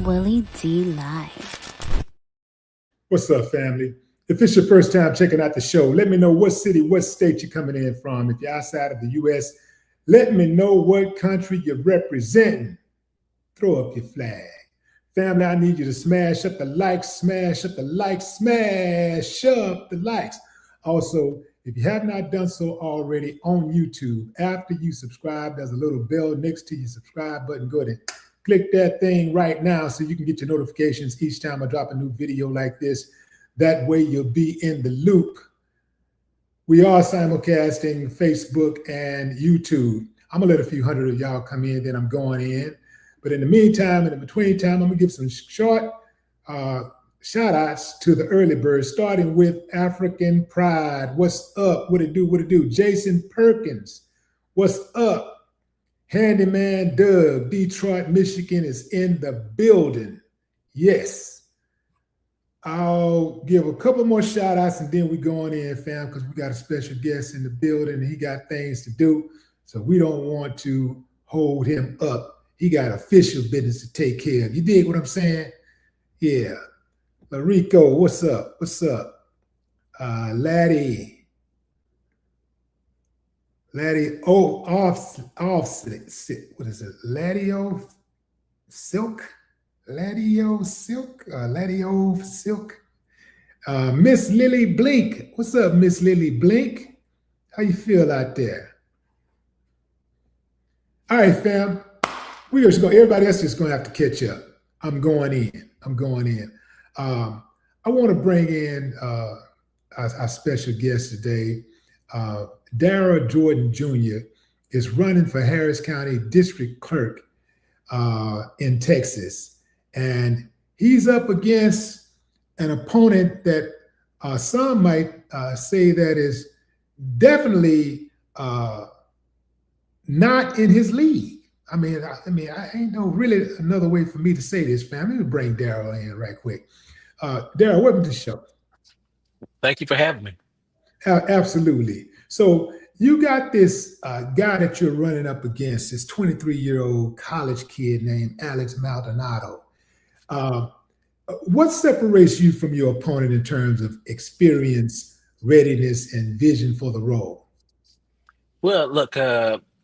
Willie D Live. What's up, family? If it's your first time checking out the show, let me know what city, what state you're coming in from. If you're outside of the U.S., let me know what country you're representing. Throw up your flag. Family, I need you to smash up the likes, smash up the likes, smash up the likes. Also, if you have not done so already on YouTube, after you subscribe, there's a little bell next to your subscribe button. Go ahead and click that thing right now so you can get your notifications each time I drop a new video like this. That way you'll be in the loop. We are simulcasting Facebook and YouTube. I'm gonna let a few hundred of y'all come in, then I'm going in. But in the meantime, in the between time, I'm gonna give some short shout outs to the early birds, starting with African Pride. What's up? What it do? What it do? Jason Perkins. What's up? Handyman Doug, Detroit, Michigan is in the building. Yes. I'll give a couple more shout outs and then we going in, fam, because we got a special guest in the building and he got things to do. So we don't want to hold him up. He got official business to take care of. You dig what I'm saying? Yeah. Larico, what's up? What's up? Laddie, off, what is it? Ladio Silk? Miss Lily Blink. What's up, Miss Lily Blink? How you feel out there? All right, fam. Everybody else is going to have to catch up. I'm going in. I want to bring in our special guest today. Darrell Jordan Jr. is running for Harris County District Clerk in Texas. And he's up against an opponent that some might say that is definitely not in his league. I mean, I ain't no really another way for me to say this, fam. Let me bring Darrell in right quick. Darrell, welcome to the show. Thank you for having me. Absolutely. So you got this guy that you're running up against, this 23-year-old college kid named Alex Maldonado. What separates you from your opponent in terms of experience, readiness, and vision for the role? Well, look,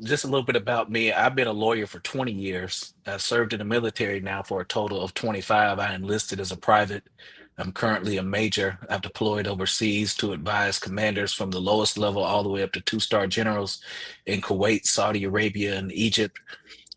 just a little bit about me. I've been a lawyer for 20 years. I served in the military now for a total of 25. I enlisted as a private. I'm currently a major. I've deployed overseas to advise commanders from the lowest level all the way up to two-star generals in Kuwait, Saudi Arabia, and Egypt.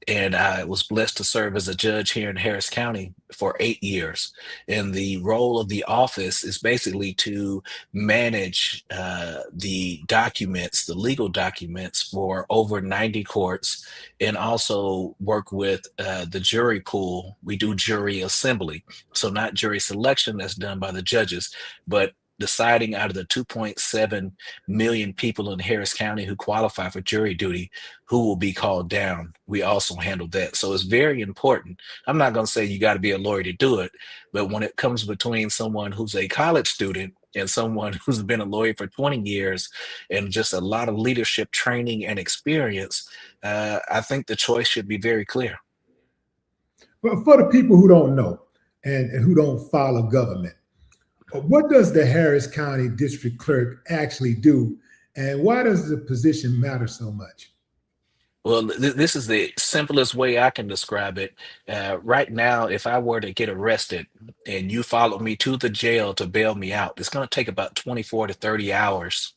And I was blessed to serve as a judge here in Harris County for 8 years. And the role of the office is basically to manage the documents, the legal documents for over 90 courts, and also work with the jury pool. We do jury assembly. So not jury selection that's done by the judges, but deciding out of the 2.7 million people in Harris County who qualify for jury duty, who will be called down. We also handle that. So it's very important. I'm not going to say you got to be a lawyer to do it, but when it comes between someone who's a college student and someone who's been a lawyer for 20 years and just a lot of leadership training and experience, I think the choice should be very clear. Well, for the people who don't know and who don't follow government, what does the Harris County District Clerk actually do, and why does the position matter so much? Well, this is the simplest way I can describe it. Right now, if I were to get arrested and you followed me to the jail to bail me out, it's going to take about 24 to 30 hours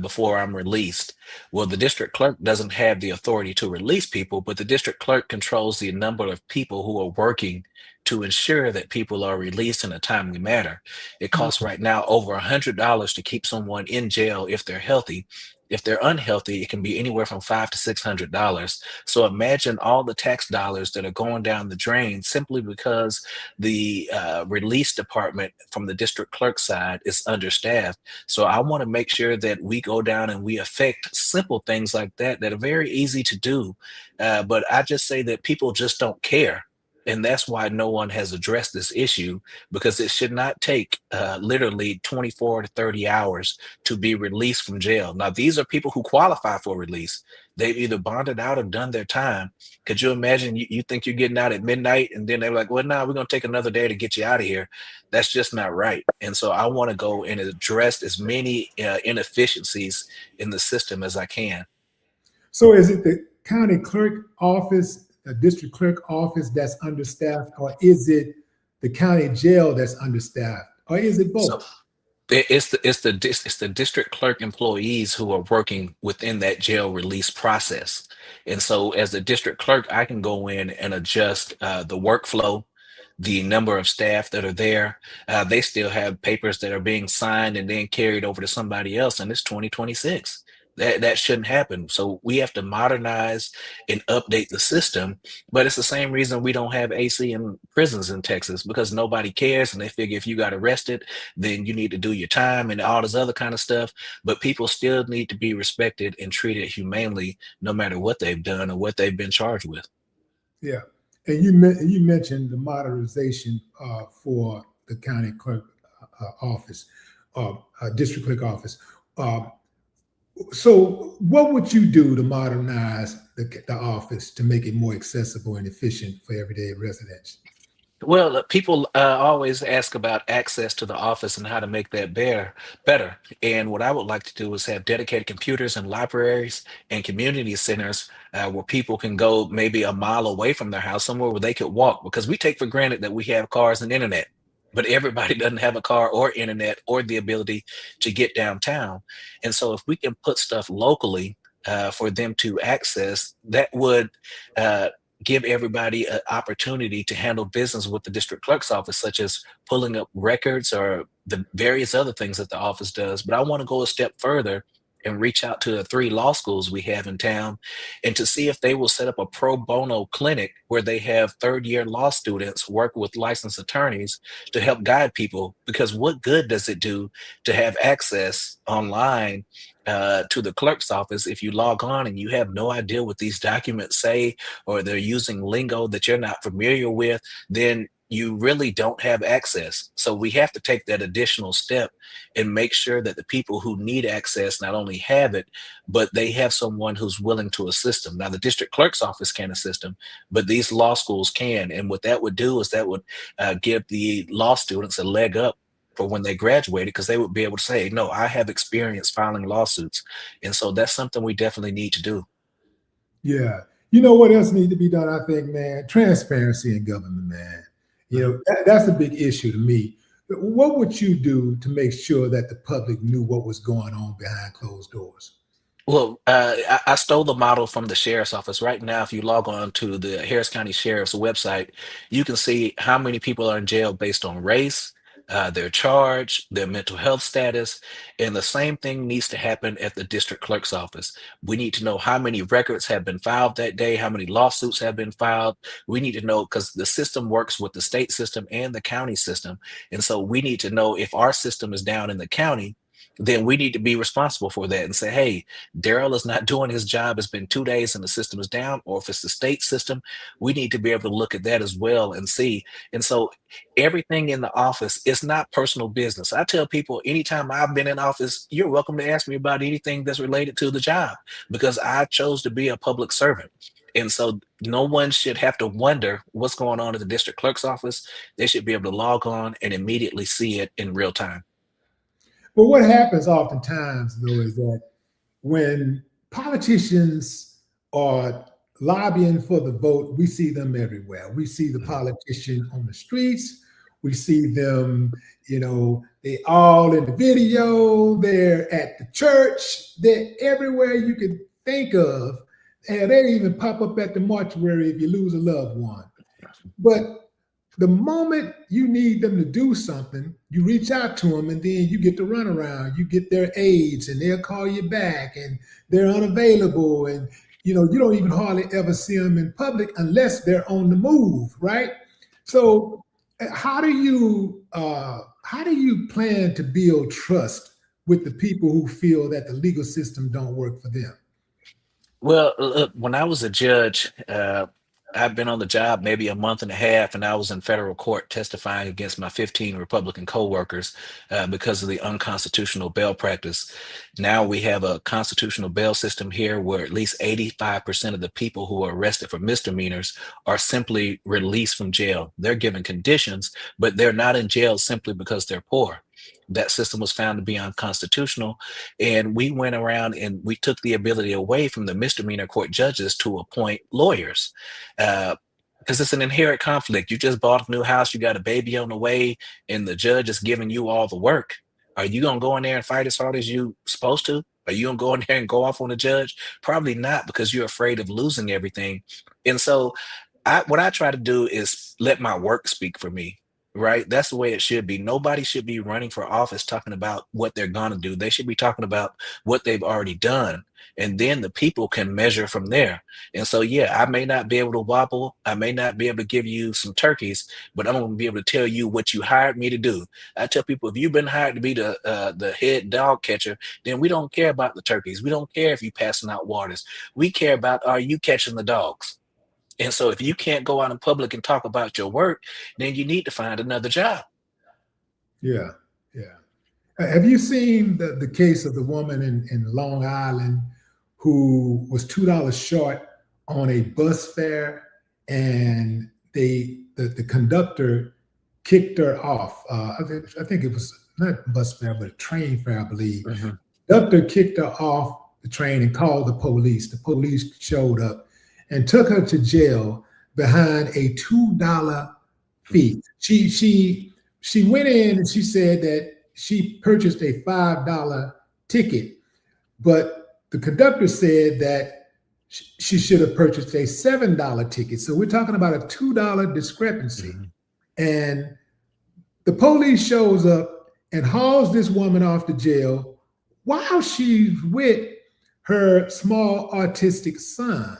before I'm released. Well, the district clerk doesn't have the authority to release people, but the district clerk controls the number of people who are working to ensure that people are released in a timely manner. It costs right now over $100 to keep someone in jail if they're healthy. If they're unhealthy, it can be anywhere from $500 to $600. So imagine all the tax dollars that are going down the drain simply because the release department from the district clerk side is understaffed. So I want to make sure that we go down and we affect simple things like that that are very easy to do. But I just say that people just don't care. And that's why no one has addressed this issue, because it should not take literally 24 to 30 hours to be released from jail. Now, these are people who qualify for release. They've either bonded out or done their time. Could you imagine you think you're getting out at midnight and then they're like, well, no, we're going to take another day to get you out of here? That's just not right. And so I want to go and address as many inefficiencies in the system as I can. So is it the county clerk office, the district clerk office that's understaffed, or is it the county jail that's understaffed, or is it So both? it's the district clerk employees who are working within that jail release process. And so as the district clerk, I can go in and adjust the workflow, the number of staff that are there. They still have papers that are being signed and then carried over to somebody else, and it's 2026. That shouldn't happen. So we have to modernize and update the system. But it's the same reason we don't have AC in prisons in Texas, because nobody cares, and they figure if you got arrested, then you need to do your time and all this other kind of stuff. But people still need to be respected and treated humanely, no matter what they've done or what they've been charged with. Yeah. And you mentioned the modernization for the county clerk office, district clerk office. Uh, so what would you do to modernize the office to make it more accessible and efficient for everyday residents? Well, people always ask about access to the office and how to make that better. And what I would like to do is have dedicated computers in libraries and community centers where people can go maybe a mile away from their house, somewhere where they could walk. Because we take for granted that we have cars and internet, but everybody doesn't have a car or internet or the ability to get downtown. And so, if we can put stuff locally for them to access, that would uh, give everybody an opportunity to handle business with the district clerk's office, such as pulling up records or the various other things that the office does. But I want to go a step further and reach out to the three law schools we have in town and to see if they will set up a pro bono clinic where they have third year law students work with licensed attorneys to help guide people. Because what good does it do to have access online to the clerk's office if you log on and you have no idea what these documents say, or they're using lingo that you're not familiar with? Then you really don't have access. So we have to take that additional step and make sure that the people who need access not only have it, but they have someone who's willing to assist them. Now, the district clerk's office can't assist them, but these law schools can. And what that would do is that would give the law students a leg up for when they graduated, because they would be able to say, no, I have experience filing lawsuits. And so that's something we definitely need to do. Yeah. You know what else needs to be done, I think, man? Transparency in government, man. You know, that's a big issue to me. What would you do to make sure that the public knew what was going on behind closed doors? Well, I stole the model from the sheriff's office. Right now, if you log on to the Harris County Sheriff's website, you can see how many people are in jail based on race, their charge, their mental health status. And the same thing needs to happen at the district clerk's office. We need to know how many records have been filed that day, how many lawsuits have been filed. We need to know, because the system works with the state system and the county system. And so we need to know if our system is down in the county, then we need to be responsible for that and say, hey, Darrell is not doing his job. It's been 2 days and the system is down. Or if it's the state system, we need to be able to look at that as well and see. And so everything in the office is not personal business. I tell people anytime I've been in office, you're welcome to ask me about anything that's related to the job, because I chose to be a public servant. And so no one should have to wonder what's going on at the district clerk's office. They should be able to log on and immediately see it in real time. But what happens oftentimes, though, is that when politicians are lobbying for the vote, we see them everywhere. We see the politician on the streets. We see them, you know, they all in the video. They're at the church. They're everywhere you could think of. And they even pop up at the mortuary if you lose a loved one. But the moment you need them to do something, you reach out to them, and then you get the runaround. You get their aides, and they'll call you back, and they're unavailable, and you know you don't even hardly ever see them in public unless they're on the move, right? So, how do you plan to build trust with the people who feel that the legal system don't work for them? Well, look, when I was a judge, I've been on the job maybe a month and a half, and I was in federal court testifying against my 15 Republican coworkers because of the unconstitutional bail practice. Now we have a constitutional bail system here where at least 85% of the people who are arrested for misdemeanors are simply released from jail. They're given conditions, but they're not in jail simply because they're poor. That system was found to be unconstitutional. And we went around and we took the ability away from the misdemeanor court judges to appoint lawyers. Because it's an inherent conflict. You just bought a new house, you got a baby on the way, and the judge is giving you all the work. Are you going to go in there and fight as hard as you supposed to? Are you going to go in there and go off on the judge? Probably not, because you're afraid of losing everything. And so what I try to do is let my work speak for me. Right? That's the way it should be. Nobody should be running for office talking about what they're going to do. They should be talking about what they've already done. And then the people can measure from there. And so, yeah, I may not be able to wobble. I may not be able to give you some turkeys, but I'm going to be able to tell you what you hired me to do. I tell people, if you've been hired to be the head dog catcher, then we don't care about the turkeys. We don't care if you're passing out waters. We care about, are you catching the dogs? And so if you can't go out in public and talk about your work, then you need to find another job. Yeah, yeah. Have you seen the case of the woman in Long Island who was $2 short on a bus fare, and the conductor kicked her off? I think it was not bus fare, but a train fare, I believe. Mm-hmm. Conductor kicked her off the train and called the police. The police showed up and took her to jail behind a $2 fee. She went in and she said that she purchased a $5 ticket, but the conductor said that she should have purchased a $7 ticket. So we're talking about a $2 discrepancy. Mm-hmm. And the police shows up and hauls this woman off to jail while she's with her small autistic son.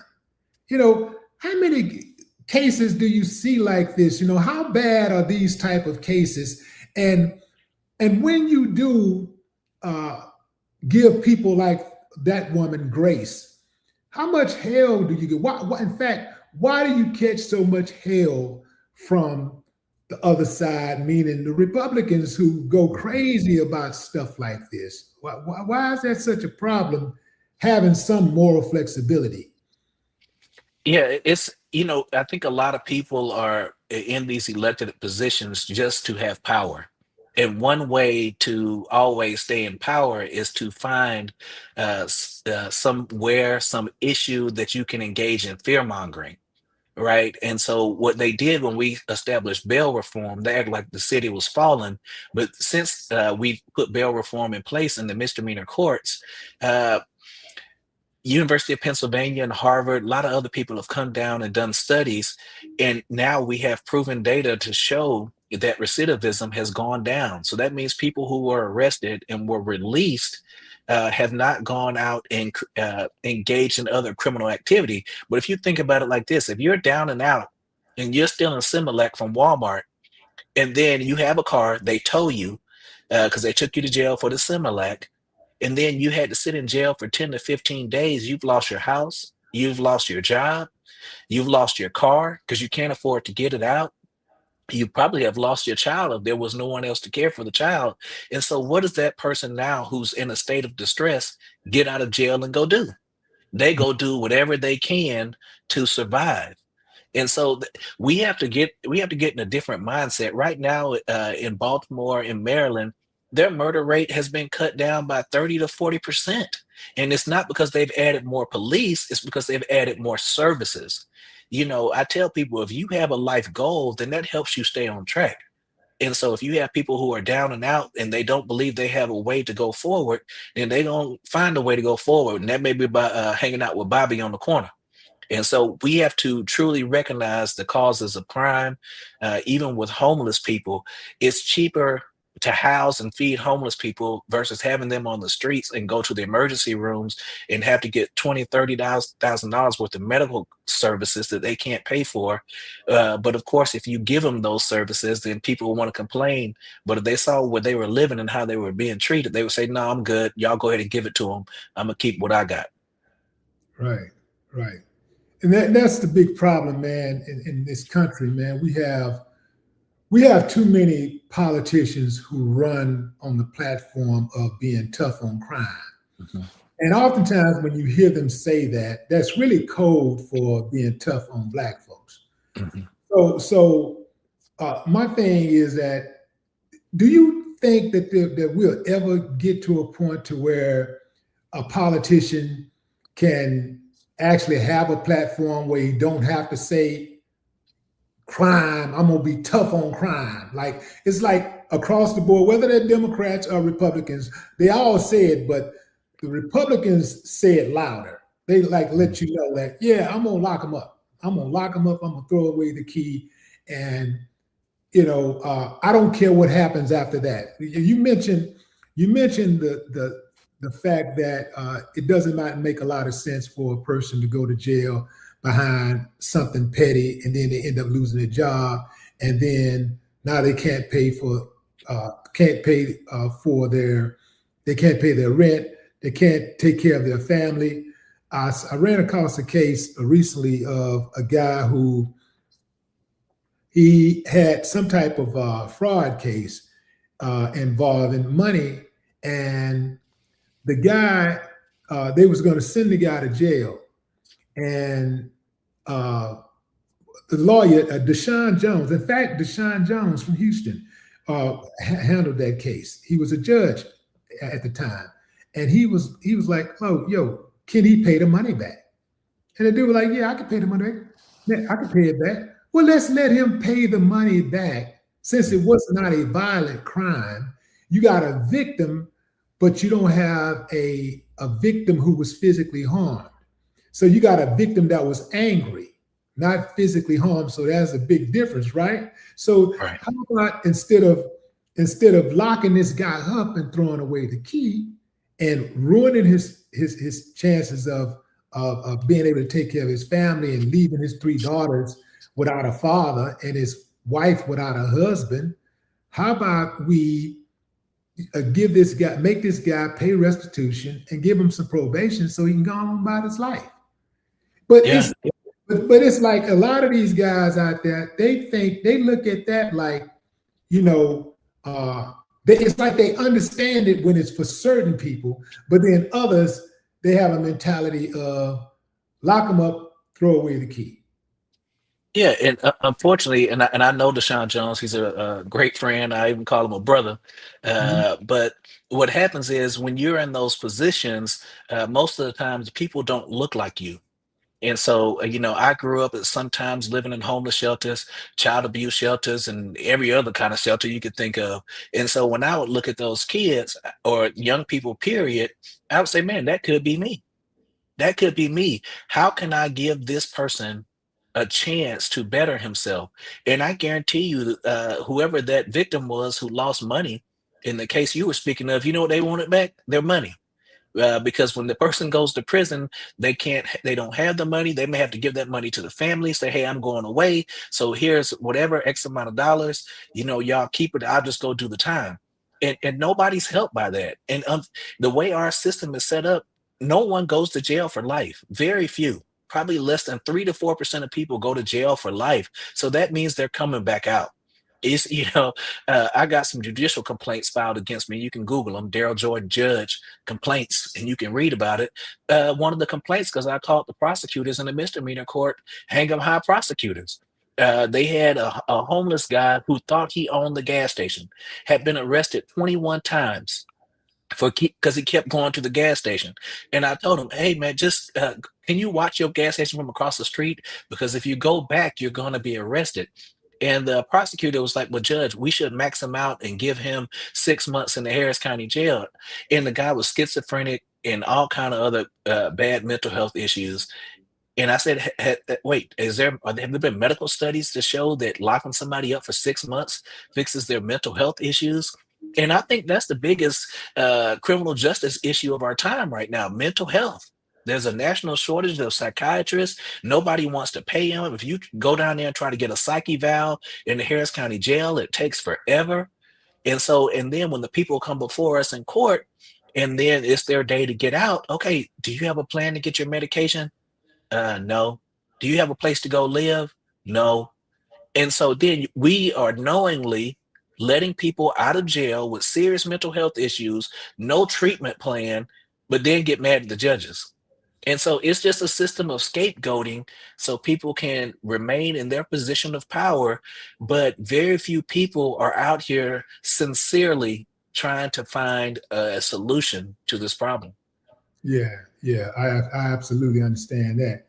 You know, how many cases do you see like this? You know, how bad are these type of cases? And when you do give people like that woman grace, how much hell do you get? In fact, why do you catch so much hell from the other side, meaning the Republicans who go crazy about stuff like this? Why is that such a problem, having some moral flexibility? Yeah, it's, I think a lot of people are in these elected positions just to have power. And one way to always stay in power is to find somewhere, some issue that you can engage in fear mongering. Right. And so what they did when we established bail reform, they acted like the city was falling. But since we put bail reform in place in the misdemeanor courts, University of Pennsylvania and Harvard, a lot of other people have come down and done studies, and now we have proven data to show that recidivism has gone down. So that means people who were arrested and were released have not gone out and engaged in other criminal activity. But if you think about it like this, if you're down and out and you're stealing a Similac from Walmart, and then you have a car, they tow you because they took you to jail for the Similac, and then you had to sit in jail for 10 to 15 days, you've lost your house, you've lost your job, you've lost your car because you can't afford to get it out. You probably have lost your child if there was no one else to care for the child. And so what does that person now who's in a state of distress get out of jail and go do? They go do whatever they can to survive. And so we have to get in a different mindset. Right now in Baltimore, in Maryland, their murder rate has been cut down by 30 to 40%. And it's not because they've added more police, it's because they've added more services. I tell people, if you have a life goal, then that helps you stay on track. And so if you have people who are down and out and they don't believe they have a way to go forward, then they're going to find a way to go forward. And that may be by hanging out with Bobby on the corner. And so we have to truly recognize the causes of crime. Even with homeless people, it's cheaper to house and feed homeless people versus having them on the streets and go to the emergency rooms and have to get $20,000-$30,000 worth of medical services that they can't pay for. But of course, if you give them those services, then people will want to complain. But if they saw where they were living and how they were being treated, they would say, no, I'm good. Y'all go ahead and give it to them. I'm going to keep what I got. Right, right. And that's the big problem, man, in this country, man. We have too many politicians who run on the platform of being tough on crime. Mhm. And oftentimes when you hear them say that, that's really code for being tough on black folks. Mhm. So my thing is that, do you think that we'll ever get to a point to where a politician can actually have a platform where you don't have to say crime, I'm gonna be tough on crime? Like, it's like across the board, whether they're Democrats or Republicans, they all say it, but the Republicans say it louder. They like let you know that, yeah, I'm gonna lock them up. I'm gonna lock them up. I'm gonna throw away the key, and I don't care what happens after that. You mentioned the fact that it doesn't not make a lot of sense for a person to go to jail behind something petty, and then they end up losing their job, and then now they can't pay for they can't pay their rent, they can't take care of their family. I ran across a case recently of a guy who he had some type of fraud case involving money, and the guy they was going to send the guy to jail, and the lawyer, Deshaun Jones. In fact, Deshaun Jones from Houston handled that case. He was a judge at the time, and he was like, "Oh, yo, can he pay the money back?" And the dude was like, "Yeah, I can pay the money back. Yeah, I can pay it back." Well, let's let him pay the money back, since it was not a violent crime. You got a victim, but you don't have a victim who was physically harmed. So you got a victim that was angry, not physically harmed. So there's a big difference, right? So Right. how about instead of locking this guy up and throwing away the key and ruining his chances of being able to take care of his family and leaving his 3 daughters without a father and his wife without a husband, how about we make this guy pay restitution and give him some probation so he can go on about his life? But Yeah. it's like a lot of these guys out there, they look at that like, it's like they understand it when it's for certain people, but then others, they have a mentality of lock them up, throw away the key. Yeah, and unfortunately, and I know Deshaun Jones. He's a great friend. I even call him a brother. Mhm. But what happens is when you're in those positions, most of the times people don't look like you. And so, I grew up at sometimes living in homeless shelters, child abuse shelters, and every other kind of shelter you could think of. And so, when I would look at those kids or young people, period, I would say, man, that could be me. That could be me. How can I give this person a chance to better himself? And I guarantee you, whoever that victim was who lost money, in the case you were speaking of, you know what they wanted back? Their money. Because when the person goes to prison, they don't have the money. They may have to give that money to the family, say, hey, I'm going away. So here's whatever X amount of dollars, y'all keep it. I'll just go do the time. And nobody's helped by that. And the way our system is set up, no one goes to jail for life. Very few. Probably less than 3 to 4% of people go to jail for life. So that means they're coming back out. Is I got some judicial complaints filed against me. You can Google them, Darrell Jordan judge complaints, and you can read about it. One of the complaints, because I called the prosecutors in the misdemeanor court, hang 'em high prosecutors. They had a homeless guy who thought he owned the gas station, had been arrested 21 times because he kept going to the gas station. And I told him, hey man, just can you watch your gas station from across the street? Because if you go back, you're going to be arrested. And the prosecutor was like, well, Judge, we should max him out and give him 6 months in the Harris County jail. And the guy was schizophrenic and all kind of other bad mental health issues. And I said, wait, have there been medical studies to show that locking somebody up for 6 months fixes their mental health issues? And I think that's the biggest criminal justice issue of our time right now, mental health. There's a national shortage of psychiatrists. Nobody wants to pay them. If you go down there and try to get a psych eval in the Harris County jail, it takes forever. And then when the people come before us in court, and then it's their day to get out, okay, do you have a plan to get your medication? No. Do you have a place to go live? No. And so then we are knowingly letting people out of jail with serious mental health issues, no treatment plan, but then get mad at the judges. And so it's just a system of scapegoating so people can remain in their position of power, but very few people are out here sincerely trying to find a solution to this problem. Yeah, yeah, I absolutely understand that.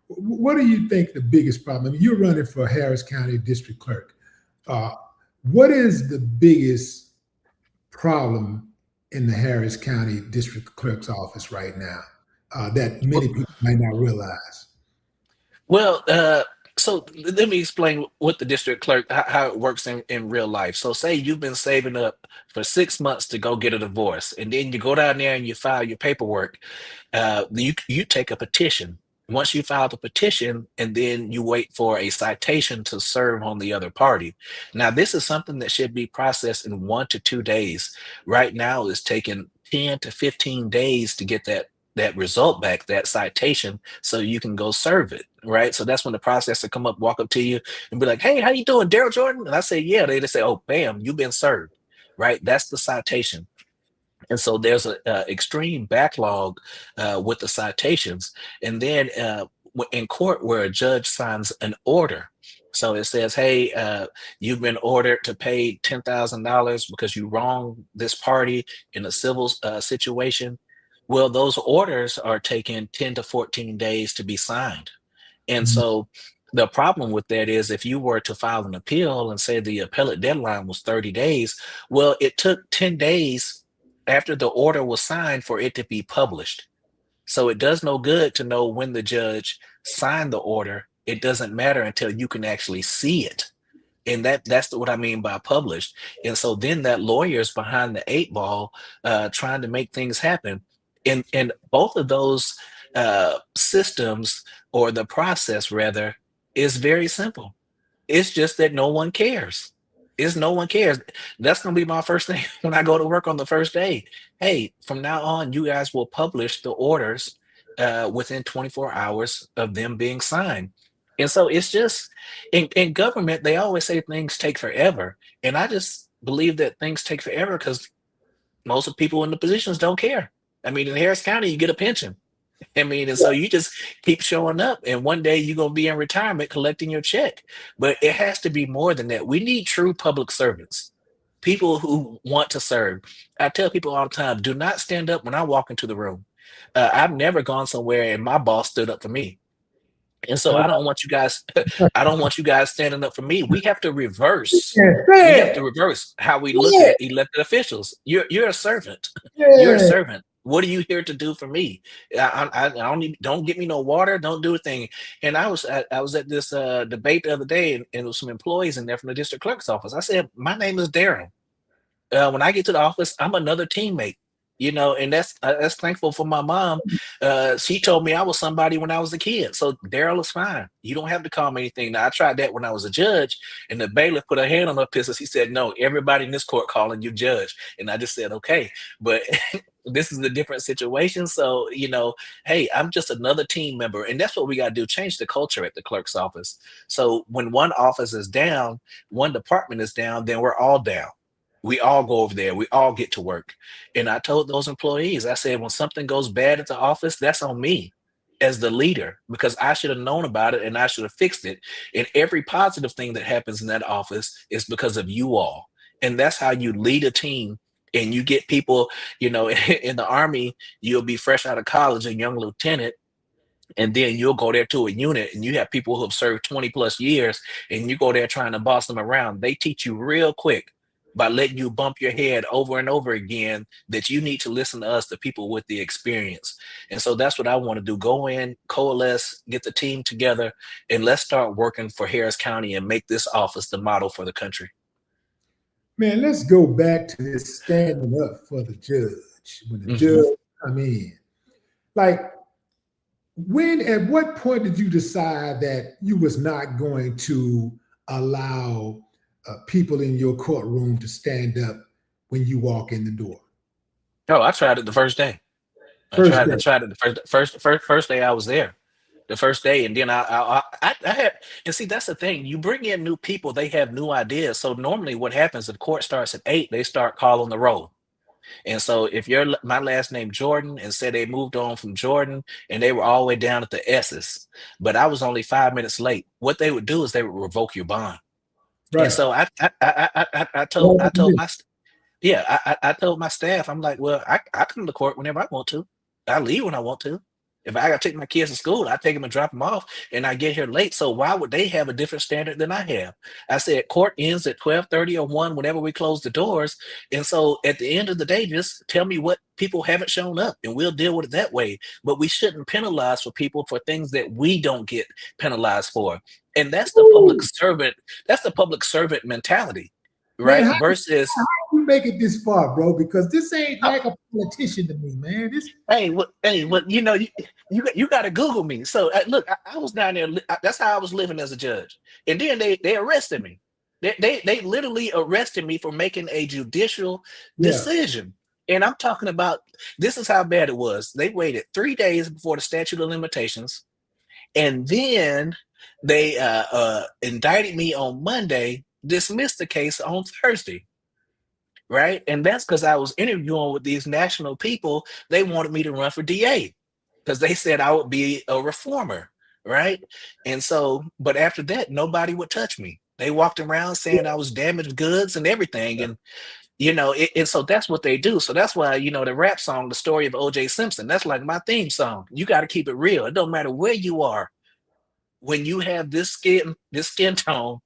What do you think the biggest problem? I mean, you're running for Harris County District Clerk. Uh, what is the biggest problem in the Harris County District Clerk's office right now that many Well, people might not realize? Well, so let me explain what the district clerk, how it works in real life. So say you've been saving up for 6 months to go get a divorce, and then you go down there and you file your paperwork. You take a petition. Once you file the petition, and then you wait for a citation to serve on the other party. Now, this is something that should be processed in 1 to 2 days. Right now, it's taking 10 to 15 days to get that result back, that citation, so you can go serve it, right? So that's when the processor come up, walk up to you and be like, "Hey, how you doing, Darrell Jordan?" And I say, "Yeah." They just say, "Oh, bam, you've been served," right? That's the citation. And so there's a extreme backlog with the citations. And then in court, where a judge signs an order, so it says, "Hey, you've been ordered to pay $10,000 because you wronged this party in a civil situation." Well, those orders are taking 10 to 14 days to be signed. And Mhm. so the problem with that is, if you were to file an appeal and say the appellate deadline was 30 days, well, it took 10 days after the order was signed for it to be published. So it does no good to know when the judge signed the order. It doesn't matter until you can actually see it. And that's what I mean by published. And so then that lawyer's behind the eight ball, trying to make things happen. And both of those systems, or the process rather, is very simple. It's just that no one cares. It's no one cares. That's gonna be my first thing when I go to work on the first day. "Hey, from now on, you guys will publish the orders within 24 hours of them being signed." And so it's just, in government, they always say things take forever. And I just believe that things take forever because most of the people in the positions don't care. I mean, in Harris County, you get a pension. I mean, and so you just keep showing up, and one day you're gonna be in retirement collecting your check. But it has to be more than that. We need true public servants, people who want to serve. I tell people all the time, do not stand up when I walk into the room. I've never gone somewhere and my boss stood up for me. And so I don't want you guys, I don't want you guys standing up for me. We have to reverse. Yeah, We say have to it. reverse how we look Yeah, at elected officials. You're a servant. You're a yeah. servant. What are you here to do for me? I don't need, don't get me no water. Don't do a thing. And I was at this debate the other day, and there was some employees in there from the district clerk's office. I said, "My name is Darren. When I get to the office, I'm another teammate." And that's thankful for my mom. She told me I was somebody when I was a kid. So Daryl is fine. You don't have to call me anything. Now, I tried that when I was a judge, and the bailiff put her hand on her pistols. He said, "No, everybody in this court calling you judge." And I just said, "Okay." But this is a different situation. So, hey, I'm just another team member. And that's what we got to do, change the culture at the clerk's office. So when one office is down, one department is down, then we're all down. We all go over there. We all get to work. And I told those employees, I said, when something goes bad at the office, that's on me as the leader, because I should have known about it and I should have fixed it. And every positive thing that happens in that office is because of you all. And that's how you lead a team. And you get people, in the Army, you'll be fresh out of college, a young lieutenant, and then you'll go there to a unit and you have people who have served 20 plus years, and you go there trying to boss them around. They teach you real quick by letting you bump your head over and over again that you need to listen to us, the people with the experience. And so that's what I want to do. Go in, coalesce, get the team together, and let's start working for Harris County and make this office the model for the country. Man, let's go back to this standing up for the judge. When the Mhm. judge come in, like, at what point did you decide that you was not going to allow people in your courtroom to stand up when you walk in the door? Oh, I tried it the first day. I First tried. I day. tried it the first day I was there. the first day, and then I had, and see, that's the thing. You bring in new people, they have new ideas. So normally, what happens if court starts at 8, they start calling the roll. And so if my last name Jordan, and say they moved on from Jordan and they were all the way down at the S's, but I was only 5 minutes late, what they would do is they would revoke your bond. And Right. so I told yeah, I told my staff, I'm like, well, I come to court whenever I want to. I leave when I want to. If I got to take my kids to school, I take them and drop them off, and I get here late. So why would they have a different standard than I have? I said court ends at 12:30 or 1 whenever we close the doors. And so at the end of the day, just tell me what people haven't shown up, and we'll deal with it that way. But we shouldn't penalize for people for things that we don't get penalized for. And that's the public Ooh, servant, that's the public servant mentality, man, right? Versus how you make it this far, bro? Because this ain't like a politician to me, man. This what you got to Google me. So look, I was down there. That's how I was living as a judge, and then they arrested me. They literally arrested me for making a judicial yeah. decision. And I'm talking about, this is how bad it was. They waited 3 days before the statute of limitations, and then they indicted me on Monday, dismissed the case on Thursday. Right. And that's because I was interviewing with these national people. They wanted me to run for DA because they said I would be a reformer. Right. And so, but after that, nobody would touch me. They walked around saying I was damaged goods and everything. And, and so that's what they do. So that's why, the rap song, The Story of O.J. Simpson, that's like my theme song. You got to keep it real. It don't matter where you are. When you have this skin tone,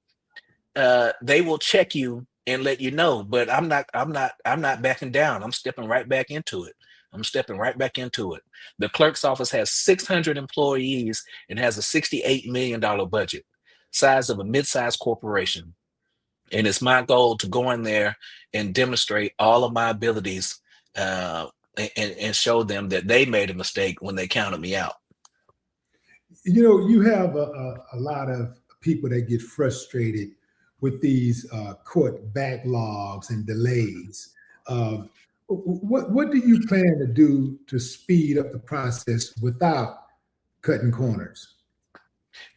they will check you and let you know. But I'm not backing down. I'm stepping right back into it. The clerk's office has 600 employees and has a $68 million budget, size of a mid-sized corporation. And it's my goal to go in there and demonstrate all of my abilities, and show them that they made a mistake when they counted me out. You have a lot of people that get frustrated with these court backlogs and delays. What do you plan to do to speed up the process without cutting corners?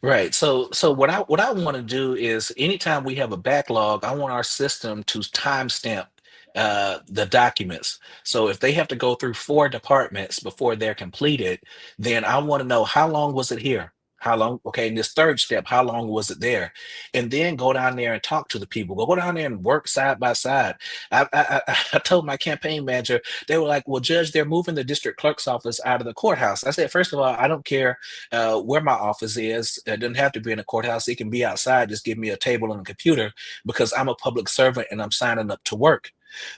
Right. So what I want to do is, anytime we have a backlog, I want our system to timestamp the documents. So if they have to go through 4 departments before they're completed, then I want to know, how long was it here? How long? Okay, in this third step, how long was it there? And then go down there and talk to the people. Go down there and work side by side. I told my campaign manager, they were like, "Well, Judge, they're moving the district clerk's office out of the courthouse." I said, first of all, I don't care where my office is. It doesn't have to be in a courthouse. It can be outside. Just give me a table and a computer, because I'm a public servant and I'm signing up to work.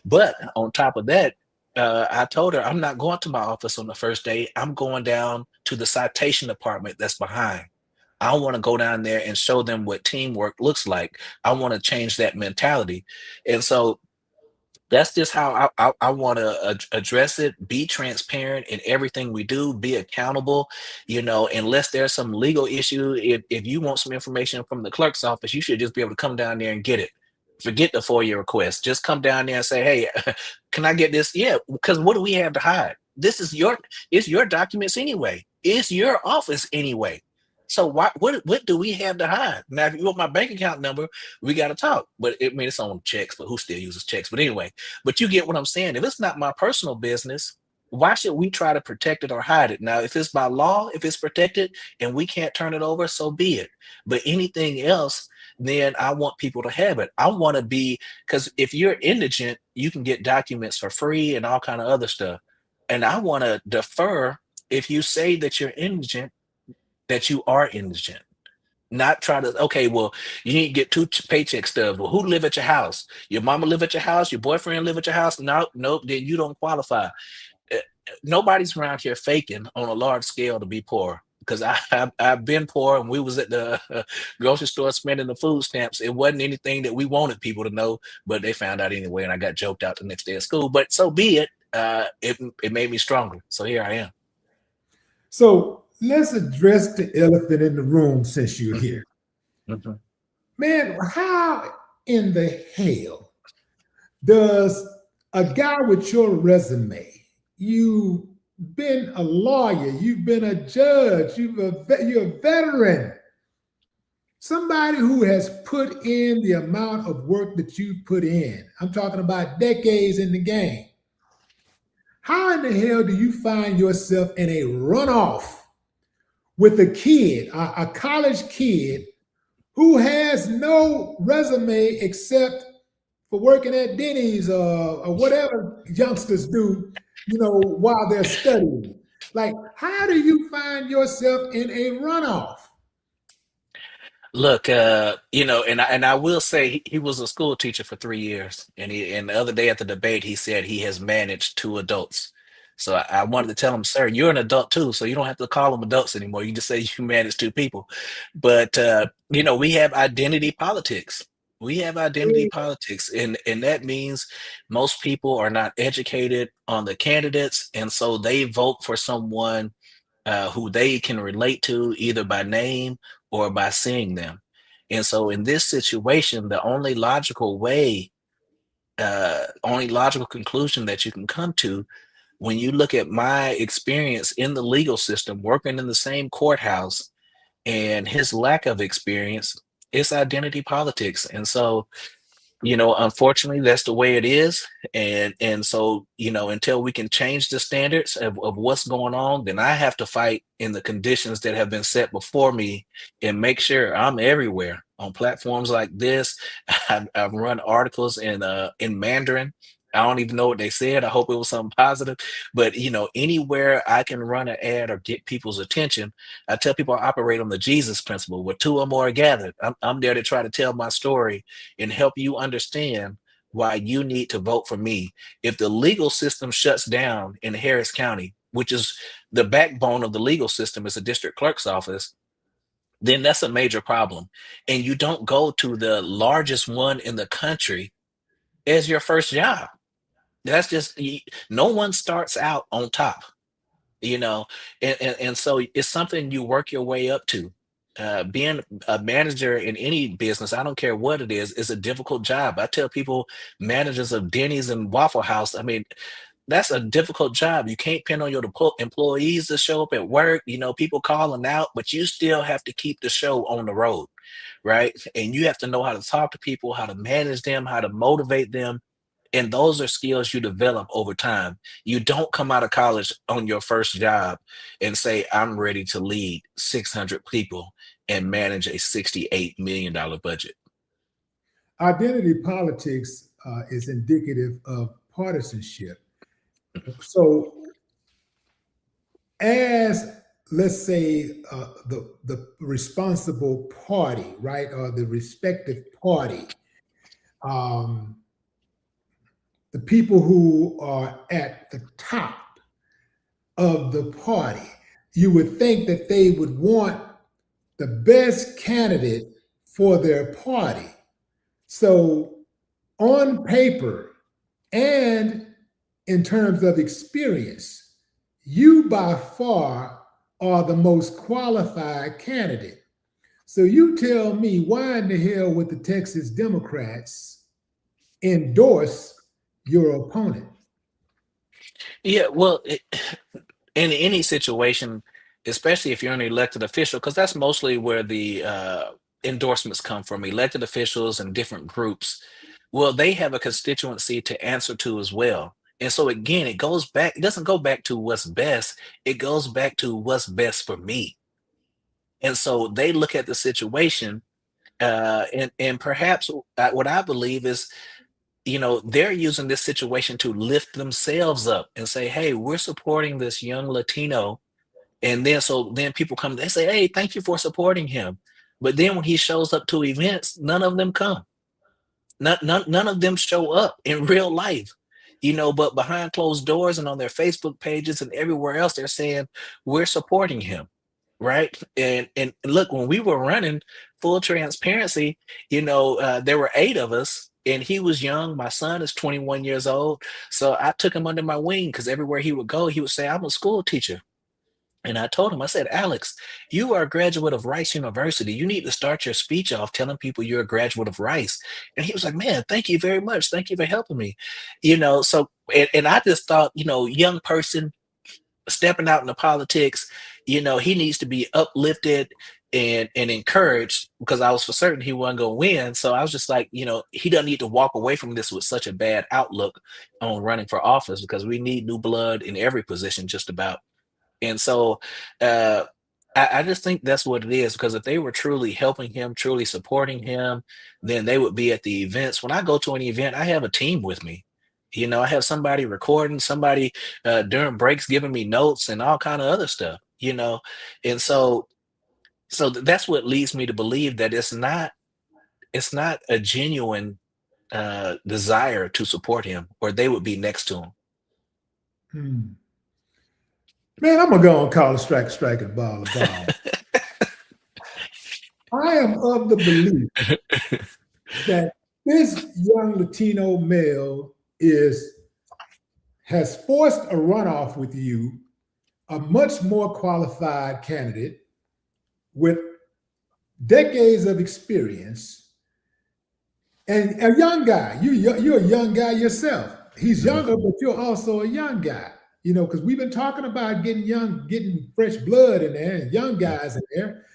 But on top of that, I told her, I'm not going to my office on the first day. I'm going down to the citation department that's behind. I want to go down there and show them what teamwork looks like. I want to change that mentality. And so that's just how I want to address it. Be transparent in everything we do. Be accountable. Unless there's some legal issue, if you want some information from the clerk's office, you should just be able to come down there and get it. Forget the FOIA request. Just come down there and say, "Hey, can I get this?" Yeah, because what do we have to hide? It's your documents anyway. It's your office anyway. So what do we have to hide? Now, if you want my bank account number, we got to talk. But it's on checks, but who still uses checks? But anyway, but you get what I'm saying. If it's not my personal business, why should we try to protect it or hide it? Now, if it's by law, if it's protected and we can't turn it over, so be it. But anything else, then I want people to have it. I want to be, because if you're indigent, you can get documents for free and all kind of other stuff. And I want to defer, if you say that you're indigent, that you are indigent. Not try to, okay, well, you need to get 2 paycheck stubs. Well, who live at your house? Your mama live at your house? Your boyfriend live at your house? No, nope, then you don't qualify. Uh, Nobody's around here faking on a large scale to be poor. Because I've been poor, and we was at the grocery store spending the food stamps. It wasn't anything that we wanted people to know, but they found out anyway, and I got joked out the next day at school. But so be it. It made me stronger. So here I am. So let's address the elephant in the room since you're here. Mhm. Man, how in the hell does a guy with your resume, you been a lawyer, you've been a judge, you're a veteran, somebody who has put in the amount of work that you've put in. I'm talking about decades in the game. How in the hell do you find yourself in a runoff with a kid, a college kid, who has no resume except for working at Denny's or whatever youngsters do, while they're studying? Like, how do you find yourself in a runoff? Look, and I will say he was a school teacher for 3 years, and the other day at the debate he said he has managed two adults. So I wanted to tell him, sir, you're an adult too, so you don't have to call them adults anymore. You just say you manage two people. But we have identity politics. We have identity politics, and that means most people are not educated on the candidates, and so they vote for someone who they can relate to either by name or by seeing them. And so in this situation, the only logical conclusion that you can come to when you look at my experience in the legal system, working in the same courthouse, and his lack of experience, it's identity politics. And so unfortunately, that's the way it is. And so, until we can change the standards of what's going on, then I have to fight in the conditions that have been set before me and make sure I'm everywhere on platforms like this. I've run articles in Mandarin. I don't even know what they said. I hope it was something positive. But anywhere I can run an ad or get people's attention, I tell people I operate on the Jesus principle, where two or more are gathered. I'm there to try to tell my story and help you understand why you need to vote for me. If the legal system shuts down in Harris County, which is the backbone of the legal system, is a district clerk's office, then that's a major problem. And you don't go to the largest one in the country as your first job. That's just no one starts out on top, you know, and so it's something you work your way up to. Being a manager in any business, I don't care what it is a difficult job. I tell people, managers of Denny's and Waffle House, I mean, that's a difficult job. You can't depend on your employees to show up at work. People calling out, but you still have to keep the show on the road, right? And you have to know how to talk to people, how to manage them, how to motivate them, and those are skills you develop over time. You don't come out of college on your first job and say, I'm ready to lead 600 people and manage a $68 million budget. Identity politics is indicative of partisanship. So, as let's say the responsible party, right, or the respective party, um, the people who are at the top of the party, you would think that they would want the best candidate for their party. So, on paper and in terms of experience, you by far are the most qualified candidate. So, you tell me, why in the hell would the Texas Democrats endorse your opponent? Yeah, well, in any situation, especially if you're an elected official, because that's mostly where the endorsements come from, elected officials and different groups. Well, they have a constituency to answer to as well. And so again, it doesn't go back to what's best, it goes back to what's best for me. And so they look at the situation, and perhaps what I believe is, they're using this situation to lift themselves up and say, hey, we're supporting this young Latino. And then people come, they say, hey, thank you for supporting him. But then when he shows up to events, none of them come. None of them show up in real life, but behind closed doors and on their Facebook pages and everywhere else, they're saying, we're supporting him. Right. And look, when we were running, full transparency, there were 8 of us and he was young. My son is 21 years old. So I took him under my wing because everywhere he would go, he would say, I'm a school teacher. And I told him, I said, Alex, you are a graduate of Rice University. You need to start your speech off telling people you're a graduate of Rice. And he was like, man, thank you very much. Thank you for helping me. So, and I just thought, young person, stepping out into politics, he needs to be uplifted and encouraged, because I was for certain he wasn't going to win. So I was just like, he doesn't need to walk away from this with such a bad outlook on running for office, because we need new blood in every position, just about. And so uh, I just think that's what it is, because if they were truly helping him, truly supporting him, then they would be at the events. When I go to an event, I have a team with me. I have somebody recording, somebody during breaks giving me notes and all kind of other stuff. And that's what leads me to believe that it's not a genuine desire to support him, or they would be next to him. Hmm. Man, I'm gonna go and call a strike, and ball, a ball. I am of the belief that this young Latino male has forced a runoff with you, a much more qualified candidate with decades of experience, and a young guy. You're a young guy yourself. He's younger, but you're also a young guy. Because we've been talking about getting fresh blood in there, and young guys in there.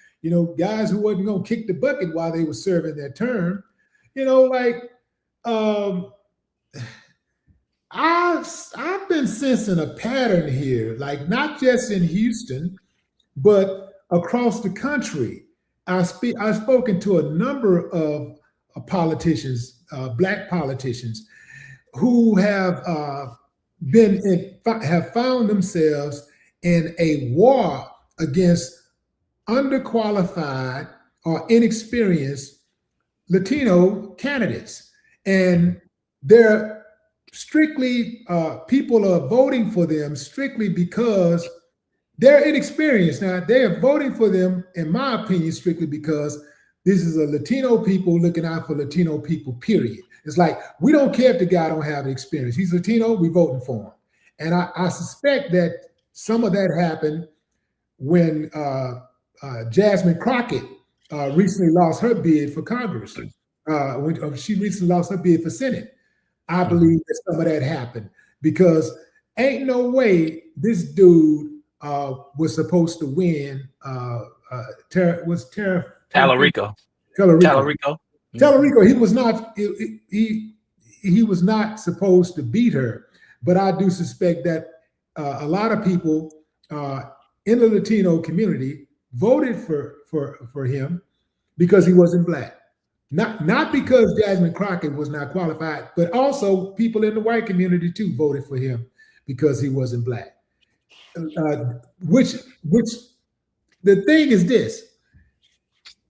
Guys who wasn't gonna kick the bucket while they were serving their term. I've been sensing a pattern here, like not just in Houston, but across the country. I've spoken to a number of politicians, Black politicians, who have found themselves in a war against underqualified or inexperienced Latino candidates, and they're strictly people are voting for them strictly because they're inexperienced. Now, they are voting for them, in my opinion, strictly because this is a Latino people looking out for Latino people, period. It's like, we don't care if the guy don't have experience. He's Latino, we voting for him. And I suspect that some of that happened when Jasmine Crockett recently lost her bid for Congress. When she recently lost her bid for Senate. I believe that some of that happened because ain't no way this dude was supposed to win. Tallarico. Tallarico. He was not. He was not supposed to beat her. But I do suspect that a lot of people in the Latino community voted for him because he wasn't Black. Not because Jasmine Crockett was not qualified, but also people in the white community too voted for him because he wasn't Black. Which the thing is this: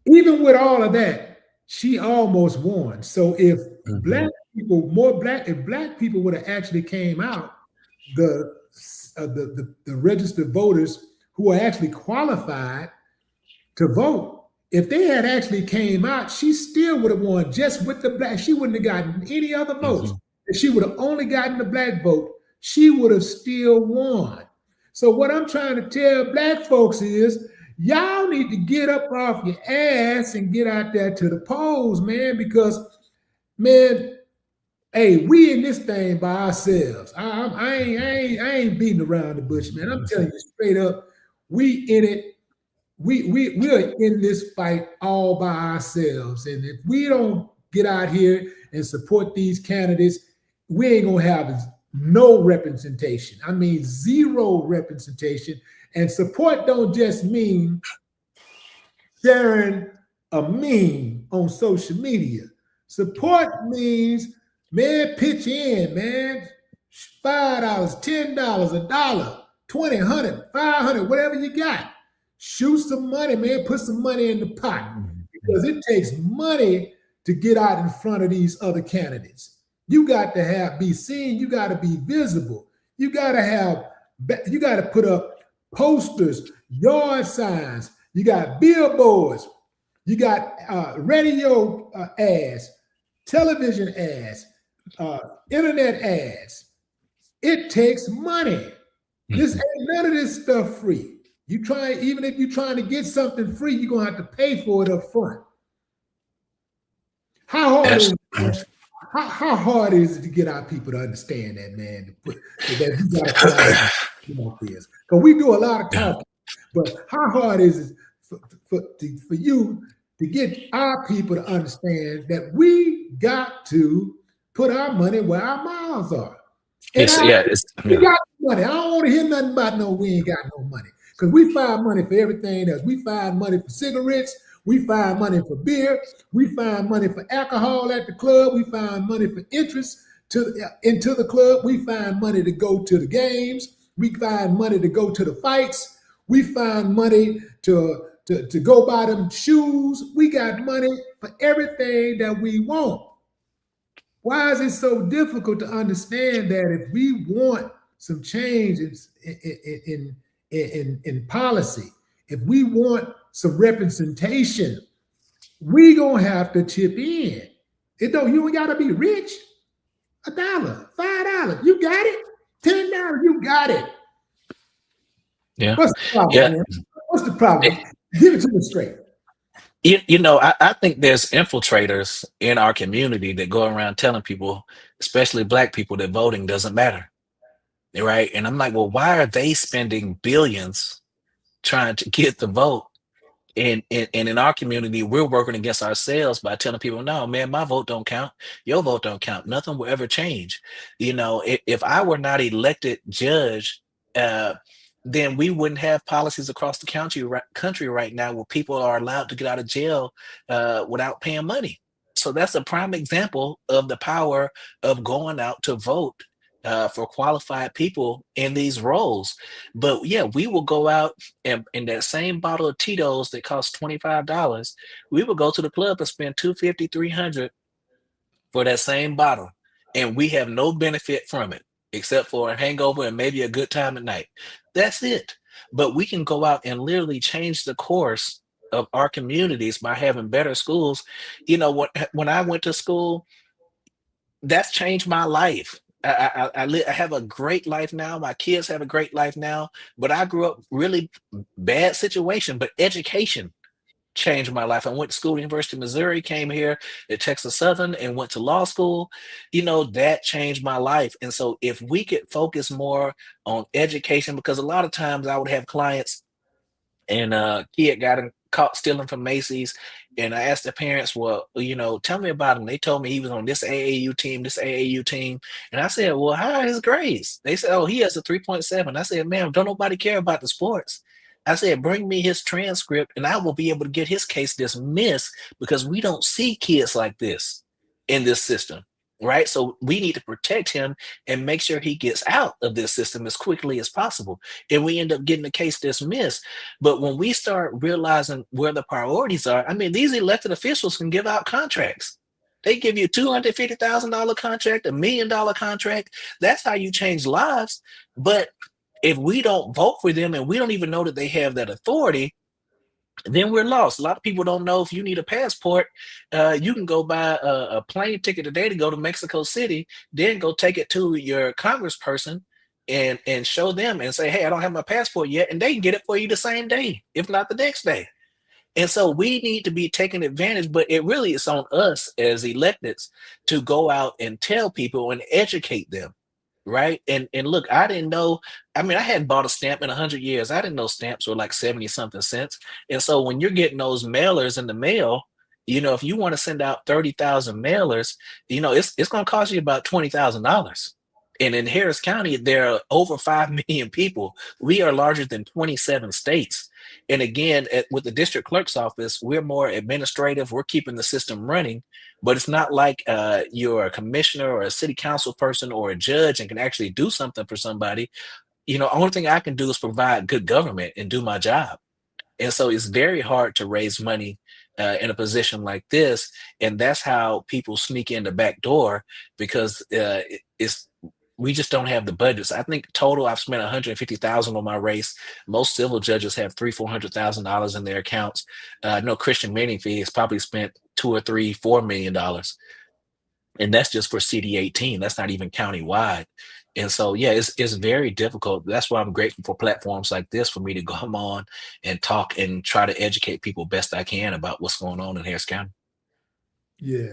even with all of that, she almost won. So if Black people would have actually came out, the registered voters who are actually qualified to vote, if they had actually came out, she still would have won just with the Black. She wouldn't have gotten any other votes. If she would have only gotten the Black vote, she would have still won. So what I'm trying to tell Black folks is, y'all need to get up off your ass and get out there to the polls, man, because, man, hey, we in this thing by ourselves. I ain't beating around the bush, man. I'm telling you straight up, we in it. We're in this fight all by ourselves. And if we don't get out here and support these candidates, we ain't gonna have no representation. I mean, zero representation. And support don't just mean sharing a meme on social media. Support means, man, pitch in, man. $5, $10, $1, $20, $100, $500, whatever you got. Shoot some money, man. Put some money in the pot because it takes money to get out in front of these other candidates. You got to be seen. You got to be visible. You got to put up posters, yard signs. You got billboards. You got radio ads, television ads, internet ads. It takes money. This ain't none of this stuff free. Even if you're trying to get something free, you're gonna have to pay for it up front. How hard is it to get our people to understand that, man? That you gotta Because we do a lot of talking, but how hard is it for you to get our people to understand that we got to put our money where our mouths are? And we got money. I don't want to hear nothing about we ain't got no money. Because we find money for everything else. We find money for cigarettes. We find money for beer. We find money for alcohol at the club. We find money for interest into the club. We find money to go to the games. We find money to go to the fights. We find money to go buy them shoes. We got money for everything that we want. Why is it so difficult to understand that if we want some changes in policy, if we want some representation, we gonna have to chip in. You ain't gotta be rich. $1, $5, you got it. $10, you got it. Yeah. What's the problem, man? What's the problem? Give it to me straight. I think there's infiltrators in our community that go around telling people, especially Black people, that voting doesn't matter. Right. And I'm like, well, why are they spending billions trying to get the vote? And in our community, we're working against ourselves by telling people, no, man, my vote don't count. Your vote don't count. Nothing will ever change. If I were not elected judge, then we wouldn't have policies across the country right now where people are allowed to get out of jail without paying money. So that's a prime example of the power of going out to vote for qualified people in these roles. But yeah, we will go out and in that same bottle of Tito's that costs $25, we will go to the club and spend $250, $300 for that same bottle. And we have no benefit from it except for a hangover and maybe a good time at night. That's it. But we can go out and literally change the course of our communities by having better schools. When I went to school, that's changed my life. I have a great life now. My kids have a great life now, but I grew up really bad situation, but education changed my life. I went to school at University of Missouri, came here at Texas Southern and went to law school. That changed my life. And so if we could focus more on education, because a lot of times I would have clients and a kid got caught stealing from Macy's. And I asked the parents, well, tell me about him. They told me he was on this AAU team, this AAU team. And I said, well, how are his grades? They said, oh, he has a 3.7. I said, ma'am, don't nobody care about the sports. I said, bring me his transcript and I will be able to get his case dismissed because we don't see kids like this in this system. Right. So we need to protect him and make sure he gets out of this system as quickly as possible. And we end up getting the case dismissed. But when we start realizing where the priorities are, I mean, these elected officials can give out contracts. They give you $250,000 contract, $1 million contract. That's how you change lives. But if we don't vote for them and we don't even know that they have that authority, then we're lost. A lot of people don't know if you need a passport, you can go buy a plane ticket today to go to Mexico City, then go take it to your congressperson and show them and say, hey, I don't have my passport yet. And they can get it for you the same day, if not the next day. And so we need to be taking advantage, but it really is on us as electeds to go out and tell people and educate them. Right. And look, I didn't know. I mean, I hadn't bought a stamp in 100 years. I didn't know stamps were like 70 something cents. And so when you're getting those mailers in the mail, if you want to send out 30,000 mailers, it's going to cost you about $20,000. And in Harris County, there are over 5 million people. We are larger than 27 states. And again, with the district clerk's office, we're more administrative. We're keeping the system running. But it's not like you're a commissioner or a city council person or a judge and can actually do something for somebody. Only thing I can do is provide good government and do my job. And so it's very hard to raise money in a position like this. And that's how people sneak in the back door because we just don't have the budgets. I think total I've spent $150,000 on my race. Most civil judges have $300,000-$400,000 in their accounts. No Christian Menifee has probably spent $2 or $3, $4 million, and that's just for CD 18. That's not even countywide. And so, yeah, it's very difficult. That's why I'm grateful for platforms like this for me to come on and talk and try to educate people best I can about what's going on in Harris County. Yeah.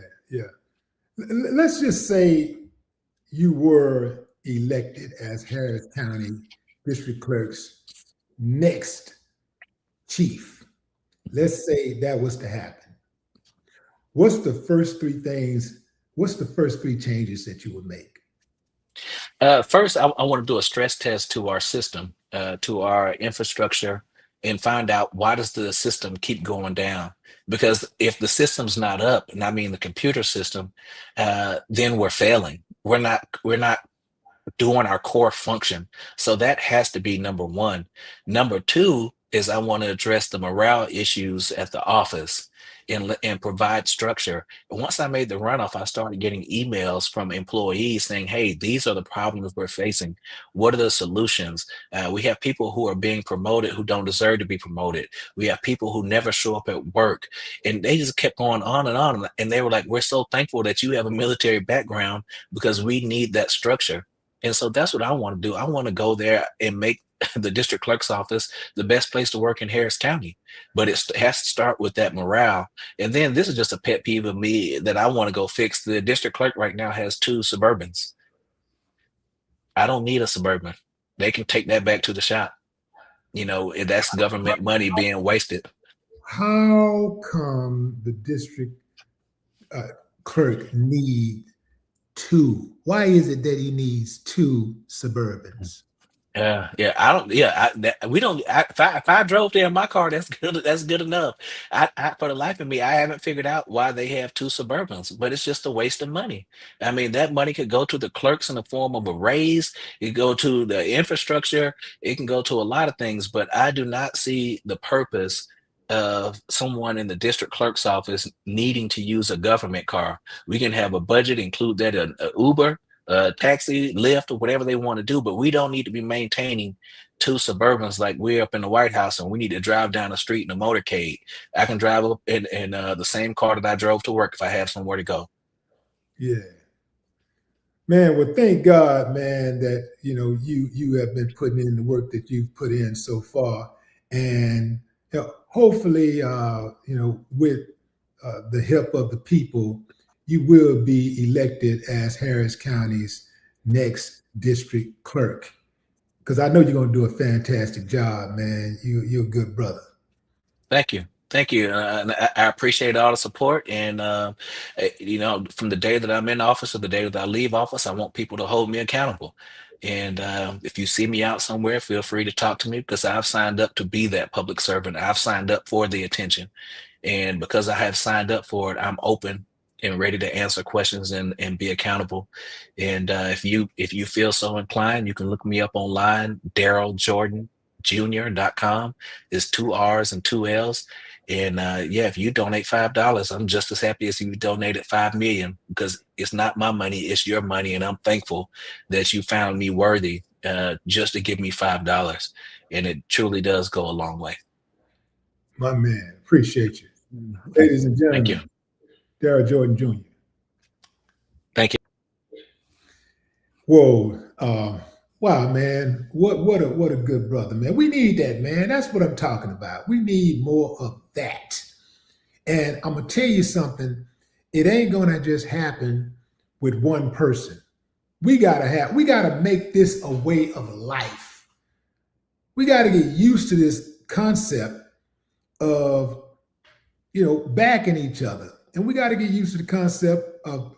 Let's just say you were elected as Harris County district clerk's next chief, let's say that was to happen, what's the first three things, what's the first three changes that you would make? First, I want to do a stress test to our system, to our infrastructure, and find out why does the system keep going down? Because if the system's not up, and I mean the computer system, then we're failing. We're not doing our core function. So that has to be number one. Number two is I want to address the morale issues at the office and provide structure. And once I made the runoff, I started getting emails from employees saying, hey, these are the problems we're facing. What are the solutions? We have people who are being promoted who don't deserve to be promoted. We have people who never show up at work. And they just kept going on and on. And they were like, we're so thankful that you have a military background because we need that structure. And so that's what I want to do. I want to go there and make the district clerk's office the best place to work in Harris County. But it has to start with that morale. And then this is just a pet peeve of me that I want to go fix. The district clerk right now has 2 Suburbans. I don't need a Suburban. They can take that back to the shop. That's government money being wasted. How come the district clerk need 2? Why is it that he needs 2 Suburbans? Yeah, I don't. Yeah, we don't. If I drove there in my car, that's good. That's good enough. For the life of me, I haven't figured out why they have 2 Suburbans, but it's just a waste of money. I mean, that money could go to the clerks in the form of a raise. It could go to the infrastructure. It can go to a lot of things, but I do not see the purpose of someone in the district clerk's office needing to use a government car. We can have a budget, include that a Uber, taxi, Lyft, or whatever they want to do, but we don't need to be maintaining 2 Suburbans like we're up in the White House and we need to drive down the street in a motorcade. I can drive up in the same car that I drove to work if I have somewhere to go. Yeah. Man, well, thank God, man, that you have been putting in the work that you've put in so far, and hopefully, with the help of the people, you will be elected as Harris County's next district clerk. Because I know you're going to do a fantastic job, man. You're a good brother. Thank you. Thank you. I appreciate all the support. And, from the day that I'm in office to the day that I leave office, I want people to hold me accountable. And if you see me out somewhere, feel free to talk to me because I've signed up to be that public servant. I've signed up for the attention. And because I have signed up for it, I'm open and ready to answer questions and be accountable. And if you feel so inclined, you can look me up online, Darrell Jordan Jr.com. Is 2 R's and 2 L's. And if you donate $5, I'm just as happy as if you donated 5 million because it's not my money, it's your money. And I'm thankful that you found me worthy just to give me $5. And it truly does go a long way. My man, appreciate you. Ladies and gentlemen, Thank you. Darrell Jordan Jr. Thank you. Whoa. Wow, man. What a good brother, man. We need that, man. That's what I'm talking about. We need more of that. And I'm gonna tell you something, it ain't gonna just happen with one person. We gotta make this a way of life. We gotta get used to this concept of backing each other. And we got to get used to the concept of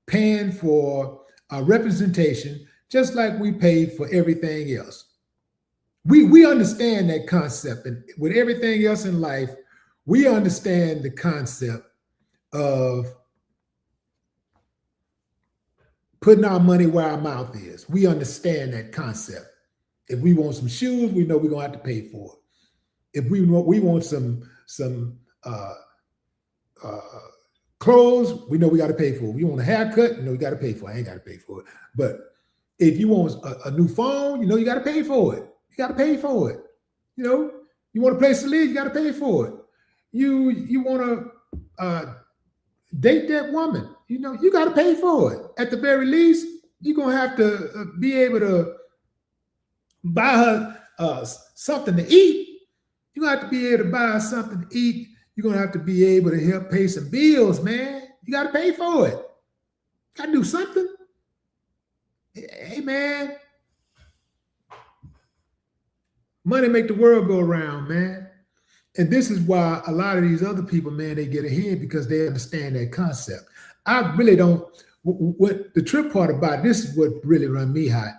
paying for representation, just like we pay for everything else. We understand that concept. And with everything else in life, we understand the concept of putting our money where our mouth is. We understand that concept. If we want some shoes, we know we're going to have to pay for it. If we want some clothes, we know we got to pay for it. We want a haircut, you know we got to pay for it. I ain't got to pay for it. But if you want a new phone, you got to pay for it. You got to pay for it. You want a place to live, you got to pay for it. You want to date that woman, you got to pay for it. At the very least, you're going to have to be able to buy her something to eat. You're going to have to be able to buy her something to eat. You're going to have to be able to help pay some bills, man. You got to pay for it. Got to do something. Hey, man. Money make the world go around, man. And this is why a lot of these other people, man, they get ahead because they understand that concept. I really don't. What the trip part about this is what really run me hot.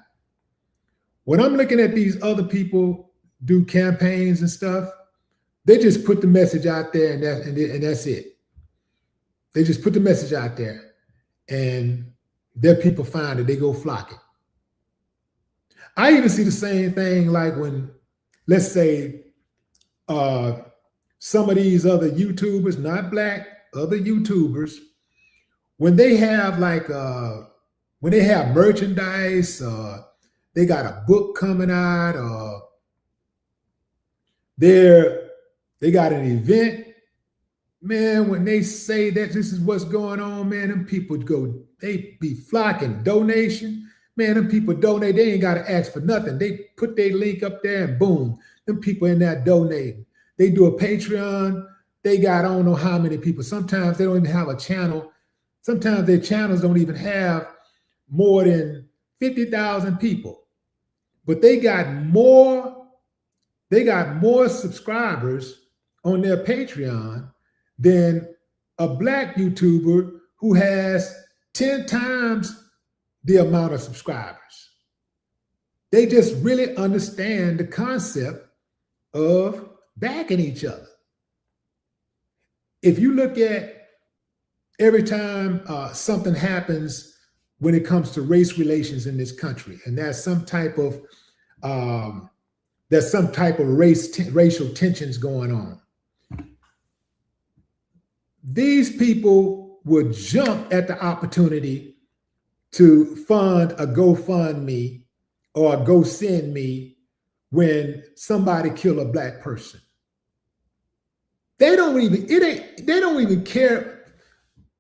When I'm looking at these other people do campaigns and stuff, they just put the message out there and that's it. They just put the message out there and their people find it, they go flocking. I even see the same thing like when, let's say, some of these other YouTubers, not black, other YouTubers, when they have when they have merchandise, they got a book coming out, they got an event, man, when they say that this is what's going on, man, them people they be flocking, donation, man, them people donate, they ain't got to ask for nothing. They put their link up there and boom, them people in there donating. They do a Patreon, they got I don't know how many people. Sometimes they don't even have a channel. Sometimes their channels don't even have more than 50,000 people, but they got more subscribers on their Patreon than a black YouTuber who has 10 times the amount of subscribers. They just really understand the concept of backing each other. If you look at every time something happens when it comes to race relations in this country, and there's some type of racial tensions going on, these people would jump at the opportunity to fund a GoFundMe or a GoSendMe when somebody kill a black person. They don't even care.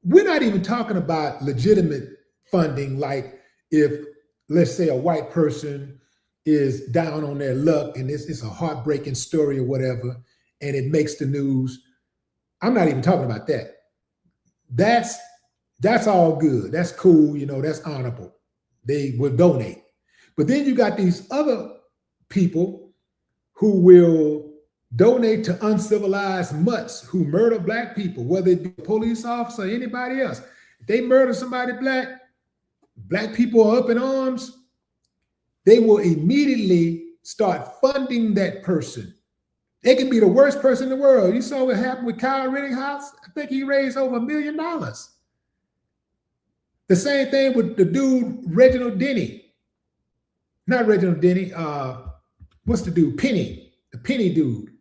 We're not even talking about legitimate funding, like if, let's say, a white person is down on their luck and it's a heartbreaking story or whatever, and it makes the news. I'm not even talking about that. That's all good. That's cool. That's honorable. They will donate. But then you got these other people who will donate to uncivilized mutts who murder black people, whether it be a police officer or anybody else. If they murder somebody black people are up in arms, they will immediately start funding that person. They can be the worst person in the world. You saw what happened with Kyle Rittenhouse? I think he raised over $1 million. The same thing with the dude, Reginald Denny. Not Reginald Denny, what's the dude? Penny, the Penny dude.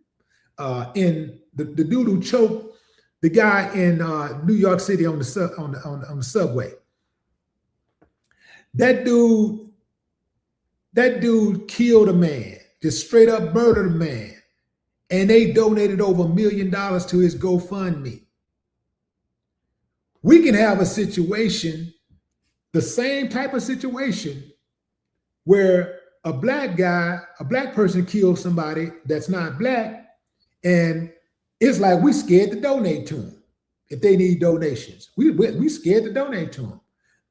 In the dude who choked the guy in New York City on the subway. That dude killed a man, just straight up murdered a man. And they donated over $1 million to his GoFundMe. We can have a situation, the same type of situation, where a black person kills somebody that's not black, and it's like we scared to donate to them if they need donations. We scared to donate to them.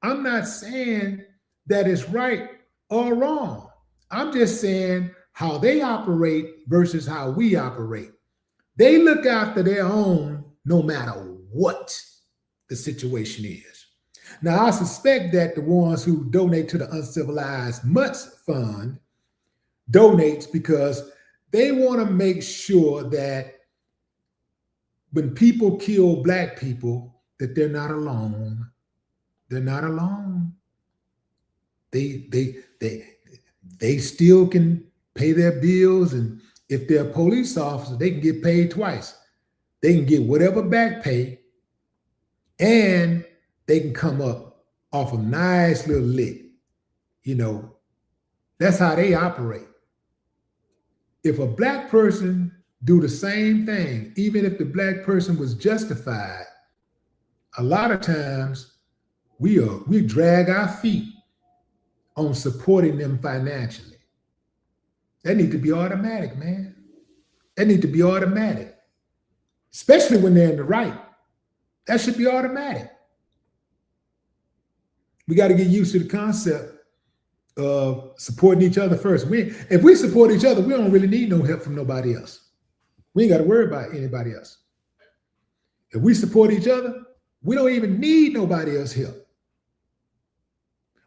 I'm not saying that it's right or wrong. I'm just saying how they operate versus how we operate. They look after their own no matter what the situation is. Now, I suspect that the ones who donate to the Uncivilized Mutts Fund donates because they want to make sure that when people kill black people, that they're not alone. They're not alone. They still can pay their bills, and if they're a police officer, they can get paid twice. They can get whatever back pay, and they can come up off a nice little lick. That's how they operate. If a black person do the same thing, even if the black person was justified, a lot of times we drag our feet on supporting them financially. That need to be automatic, man. That need to be automatic, especially when they're in the right. That should be automatic. We got to get used to the concept supporting each other first. If we support each other, we don't really need no help from nobody else. We ain't got to worry about anybody else. If we support each other, we don't even need nobody else help.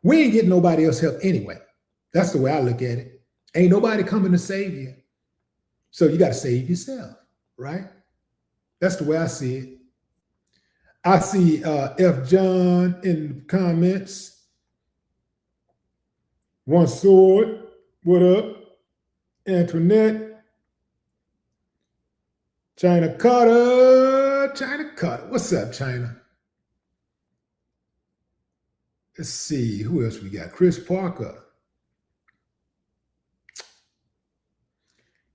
We ain't getting nobody else help anyway. That's the way I look at it. Ain't nobody coming to save you. So you got to save yourself, right? That's the way I see it. I see F. John in the comments. One Sword, what up? Antoinette. China Carter. What's up, China? Let's see, who else we got? Chris Parker.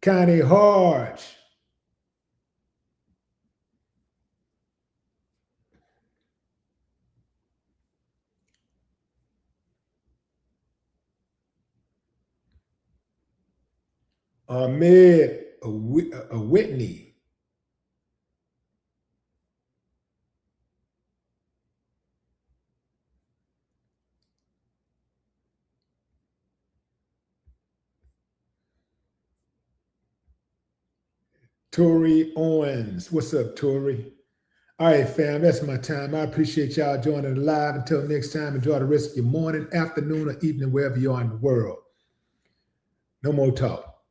Connie Hodge. Ahmed Whitney. Tori Owens. What's up, Tori? All right, fam, that's my time. I appreciate y'all joining the live. Until next time, enjoy the rest of your morning, afternoon, or evening, wherever you are in the world. No more talk.